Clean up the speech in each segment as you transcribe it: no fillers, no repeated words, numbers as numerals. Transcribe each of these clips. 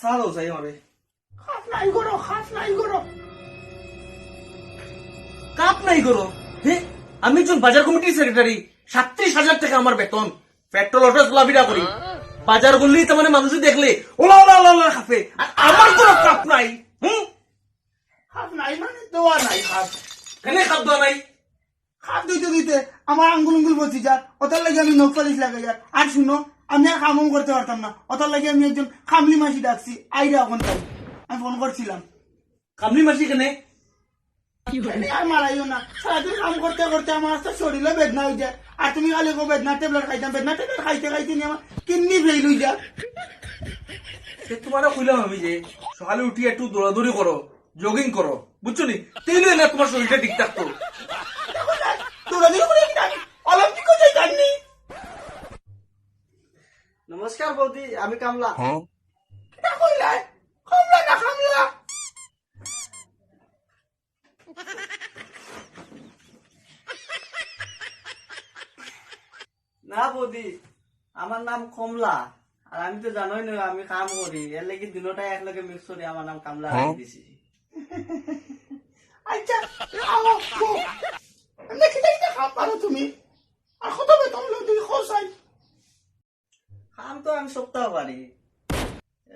সালো চাই আমারে খাস নাই করো কাপ নাই করো। হে, আমি একজন বাজার কমিটির সেক্রেটারি, 37,000 টাকা আমার বেতন, পেট্রোল অটো চলাফেরা করি, বাজার করলেই তার মানে মানুষ দেখলে ওলা ওলা ওলা ওলা খাপে, আর আমার কোনো কাপ নাই। খাস নাই মানে দেওয়া নাই খাস কেন কাপ দেওয়া নাই? খাস দিতে আমার আঙ্গুল বলছি যার ওটার লাগে আমি নখ পালিশ লাগে যার। আর শুনো, আমি আর কামও করতে পারতাম না, ওটার লাগে আমি একজন খামলি মাসি ডাকছি, আইরা এখন তাই আমি ফোন করছিলাম। কামলি মাসি কেনে? আর মারাইও না, সারাদিন কাম করতে করতে আমার তো শরীরে বেদনা হয়ে যায়। আর তুমি খালি বেদনা ট্যাবলেট খাইতাম, বেদনা ট্যাবলেট খাইতে খাইতে নিয়ে আমার কিডনি ফেল হয়ে যায়। তোমার কইলাম আমি যে সকালে উঠি একটু দৌড়াদৌড়ি করো, জগিং করো, বুঝছো নি? তাইলে না তোমার শরীরটা ঠিক থাকতো। অলিম্পিক যাইনি। নমস্কার বৌদি, আমি কামলা। খামলা না বৌদি, আমার নাম কমলা। আর আমি তো জানোই না আমি কাম করি, এর লাগি দিনটাই একলগে মিক্স করি আমার নাম কামলা রাখি দিছি। আচ্ছা দেখি খাম পারো তুমি। আর কত বেতন লো তুমি খোঁজাই? কাম তো আমি সপ্তাহ পারি,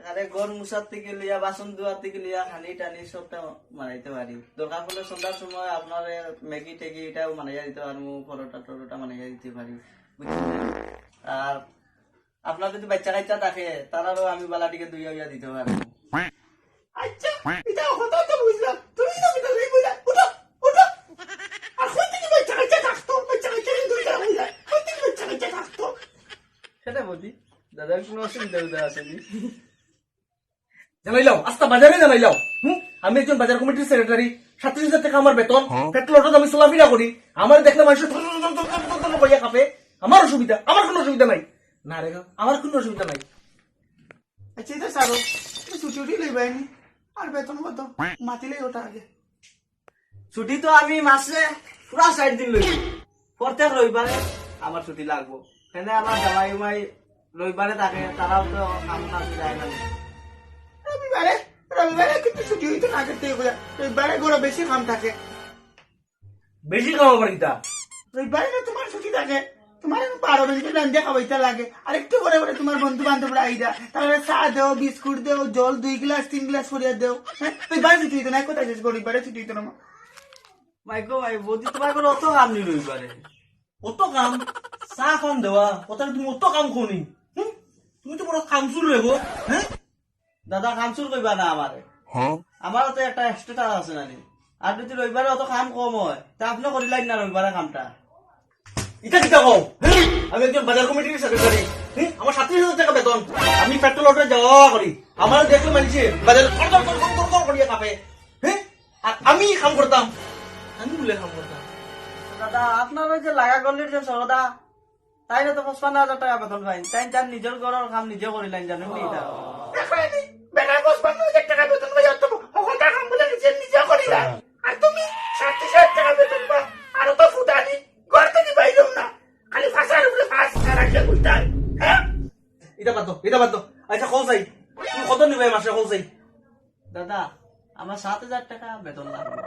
আরে ঘর মুছার থেকে লিয়া, বাসন ধোয়ার থেকে লিয়া, খানি টানি সবটা মানাইতে পারি। দরকার পড়লে সন্ধ্যার সময় আপনার ম্যাগি টেগি এটাও মানাইয়া দিতে পারবো, পরোটা টরোটা মানাইয়া দিতে পারি, বুঝলেন? আর আপনার যদি বাচ্চা কাচ্চা থাকে তারারও আমি বালাটিকে দুইয়া দিতে পারবো। আচ্ছা এটা কত তো বুঝলাম, তুমি তো বিটা লই বুঝলা। উঠো উঠো। আর কই থেকে বাচ্চা কাচ্চা থাকতো, বাচ্চা কাচ্চা কিন্তু এটা বুঝলা, কই থেকে বাচ্চা কাচ্চা থাকতো? সেটা বৌদি, দাদার কোনো অসুবিধা আসেনি। জানাইলাও, আস্তা বাজারে জানাইলাও। আমি একজন বাজার কমিটির সেক্রেটারি, 37,000 টাকা আমার বেতন, পেট্রোল অটো আমি চলাফেরা করি, আমার দেখলে মানুষ কইয়া খাপে, আমার অসুবিধা, আমার কোনো অসুবিধা নাই। না রে, আমার কোনো অসুবিধা নাই। আচ্ছা এটা সারো, তুমি ছুটি উঠি লইবাইনি। আর বেতন কত মাতিলেই ওটা আগে। ছুটি তো আমি মাসে পুরা 60 দিন লই, প্রত্যেক রবিবারে আমার ছুটি লাগবো। এখানে আমার জামাই উমাই রবিবারে থাকে, তারাও তো কাম কাজ যায় না। রবিবারে কিন্তু ছুটি হইতো না আগের থেকে বোঝা। রবিবারে ঘরে বেশি কাম থাকে। বেশি খাওয়া পারি তা রবিবারে না তোমার ছুটি থাকে, তোমার 12 বেজে রান্ধে খাওয়াইতে লাগে। আর একটু করে করে তোমার বন্ধু বান্ধবরা আইদা, তাহলে চা দেও, বিস্কুট দেও, জল 2 গ্লাস 3 গ্লাস করিয়া দেও। হ্যাঁ, রবিবারে ছুটি হইতো না, কোথায় শেষ রবিবারে ছুটি হইতো না। মাইকো মাই বৌদি, তোমার কোনো অত কাম নেই রবিবারে। অত কাম, চা খাম দেওয়া, কোথায় তুমি অত কাম খুনি? তুমি তো বড় কামচুর রে গো। হ্যাঁ, দাদা কাম শুরু করবা না আমারে, আমারও তো একটা স্ট্যাটাস আছে না। আর যদি রবিবারে অত কাম কম হয় তা আপনি করিলেন না রবিবারে কামটা। এটা কিটা কও? আমি একজন বাজার কমিটির সেক্রেটারি, আমার 37,000 টাকা বেতন, আমি পেট্রোল অটো যাওয়া করি, আমার দেখলে মানছে বাজার করিয়া খাপে। হ্যাঁ, আর আমি কাম করতাম, আমি বলে কাম করতাম। দাদা আপনার ওই যে লাগা গল্লির যে সরদা, তাই তো 55,000 টাকা বেতন পাই, তাই তার নিজের ঘরের কাম নিজে করিলেন, জানেন নি? এটা দেখায়নি বেটার 55,000 টাকা বেতন পাই, তুমি ওখানটা কাম বলে নিজে করিলা। আর তুমি 60,000 টাকা বেতন পা, আর তো ফুটানি ঘর থেকে বাইরেও না, খালি ফাঁসার উপরে ফাঁস রাখলে বুঝতাই। হ্যাঁ, এটা বাদ দাও। আচ্ছা কল চাই, তুমি কত নিবে মাসে? কল চাই। দাদা আমার 7,000 টাকা বেতন লাগবে।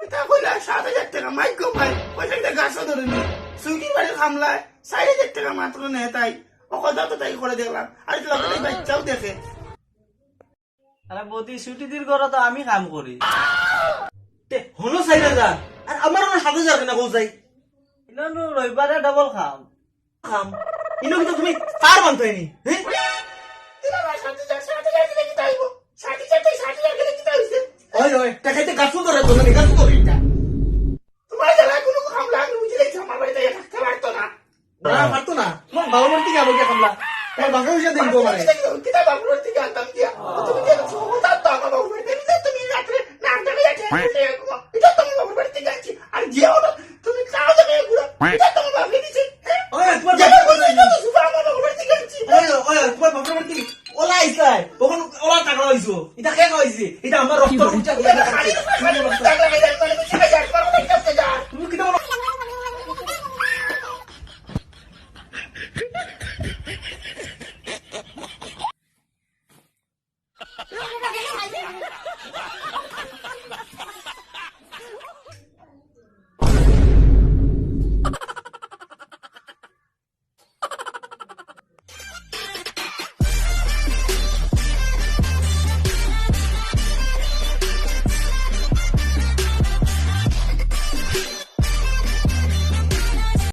এটা কইলা 7,000 টাকা মাইক মাই, পয়সাটা গাছও ধরে নি। সুইটি বাড়ি খামলায় 4,000 টাকা মাত্র নেয়, তাই ও কথা তো তাই করে দেখলাম। আর এটা লোকের বাচ্চাও দেখে। আরে বৌদি, ছুটিদির ঘরে তো আমি কাম করি। হলো 4,000, আর আমার 7,000 কেনা কল চাই? ইনো রবিবারে ডবল খাম। কাম ইনো কিন্তু তুমি তার বানতাইনি। হ্যাঁ, দিলা 7,000 দিলে কি তাইব? 60,000 দিলে কি তাইছে? ওই টাকাইতে গাছও ধরে তো না, গাছও ধরে এটা। তোমার যারা কোনো খামলা আমি বুঝে দেখছি আমার বাড়িতে থাকতে পারতো না। না পারতো না, তোমার বাবা মার থেকে আবার কে কামলা, তার বাবা পয়সা দিন তো মানে। কিতা বাবুর থেকে আনতাম দিয়া, তুমি যে সহজা তো আমার বাবুর বাড়িতে নিতে, তুমি রাত্রে নাক ডাকে যাচ্ছে, এটা তোমার বাবুর বাড়ি থেকে আনছি। আর যে হলো তুমি কাও যাবে পুরো, এটা তোমার বাবুকে দিছি। ওই তোমার যেটা বলছি না তো সুবা আমার বাবুর বাড়ি থেকে আনছি। ওই তোমার বাবার বাড়ি থেকে ওলা আইছাই, তখন ওলা টাকা হইছো, এটা কে কইছে? এটা আমার রক্ত